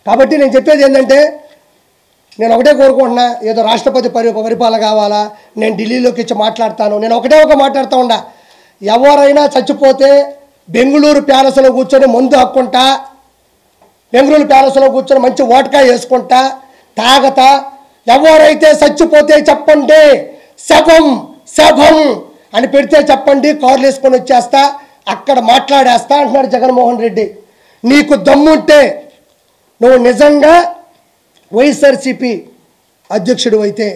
కాబట్టి నేను చెప్పేది ఏంటంటే నేను ఒకటే కోరుకుంటున్నా, ఏదో రాష్ట్రపతి పరిపాలన కావాలా, నేను ఢిల్లీలోకి ఇచ్చి మాట్లాడతాను, నేను ఒకటే మాట్లాడుతూ ఉండా. ఎవరైనా చచ్చిపోతే బెంగళూరు ప్యాలెస్లో కూర్చొని మందు హక్కుంటా, బెంగళూరు ప్యాలెస్లో కూర్చొని మంచి ఓటకా వేసుకుంటా తాగతా, ఎవరైతే చచ్చిపోతే చెప్పండి శవం శవం అని పెడితే చెప్పండి, కార్లు వేసుకొని వచ్చేస్తా, అక్కడ మాట్లాడేస్తా అంటున్నాడు జగన్మోహన్ రెడ్డి. నీకు దమ్ముంటే నువ్వు నిజంగా వైఎస్ఆర్సీపీ అధ్యక్షుడు అయితే,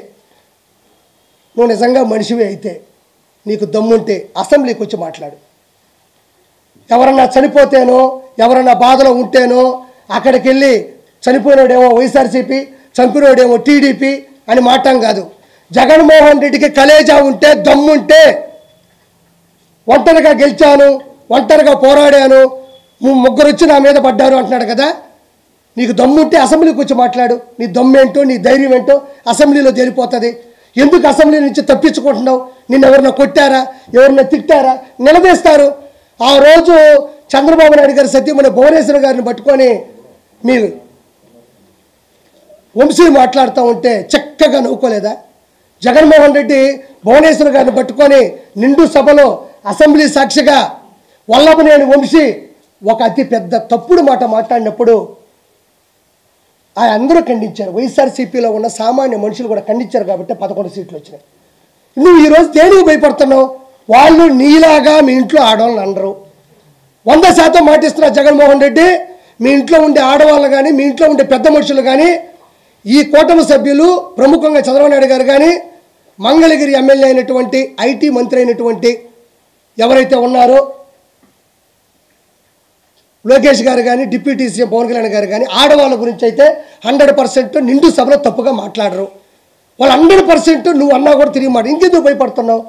నువ్వు నిజంగా మనిషివి అయితే, నీకు దమ్ముంటే అసెంబ్లీకి వచ్చి మాట్లాడు. ఎవరన్నా చనిపోతేనో ఎవరన్నా బాధలో ఉంటేనో అక్కడికి వెళ్ళి చనిపోయినోడేమో వైఎస్ఆర్సీపీ, చంపినోడేమో టీడీపీ అని మాటం కాదు. జగన్మోహన్ రెడ్డికి కలేజా ఉంటే దమ్ముంటే, ఒంటరిగా గెలిచాను, ఒంటరిగా పోరాడాను, ముగ్గురు వచ్చి నా మీద పడ్డారు అంటున్నాడు కదా. నీకు దమ్ముంటే అసెంబ్లీకి వచ్చి మాట్లాడు. నీ దమ్మేంటో నీ ధైర్యం ఏంటో అసెంబ్లీలో తేలిపోతుంది. ఎందుకు అసెంబ్లీ నుంచి తప్పించుకుంటున్నావు? నిన్ను ఎవరన్నా కొట్టారా, ఎవరన్నా తిట్టారా? నిలదీస్తారు. ఆ రోజు చంద్రబాబు నాయుడు గారి సత్యమణి భువనేశ్వర్ గారిని పట్టుకొని మీ వంశీ మాట్లాడుతూ ఉంటే చక్కగా నవ్వుకోలేదా? జగన్మోహన్ రెడ్డి భువనేశ్వర్ గారిని పట్టుకొని నిండు సభలో అసెంబ్లీ సాక్షిగా వల్లభనేని వంశీ ఒక అతి పెద్ద తప్పుడు మాట మాట్లాడినప్పుడు అందరూ ఖండించారు. వైఎస్ఆర్సీపీలో ఉన్న సామాన్య మనుషులు కూడా ఖండించారు కాబట్టి 11 సీట్లు వచ్చినాయి. నువ్వు ఈరోజు దేనికి భయపడుతున్నావు? వాళ్ళు నీలాగా మీ ఇంట్లో ఆడవాళ్ళని అనరు. 100% మాటిస్తున్నా జగన్మోహన్ రెడ్డి, మీ ఇంట్లో ఉండే ఆడవాళ్ళు కానీ, మీ ఇంట్లో ఉండే పెద్ద మనుషులు కానీ, ఈ కూటమి సభ్యులు ప్రముఖంగా చంద్రబాబు నాయుడు గారు కానీ, మంగళగిరి ఎమ్మెల్యే అయినటువంటి ఐటీ మంత్రి అయినటువంటి ఎవరైతే ఉన్నారో లోకేష్ గారు కానీ, డిప్యూటీ సీఎం పవన్ కళ్యాణ్ గారు కానీ, ఆడవాళ్ళ గురించి అయితే 100% నిండు సభలో తప్పుగా మాట్లాడరు. వాళ్ళు 100% నువ్వు అన్నా కూడా తిరిగి మాట. ఇంకెందుకు భయపడుతున్నావు?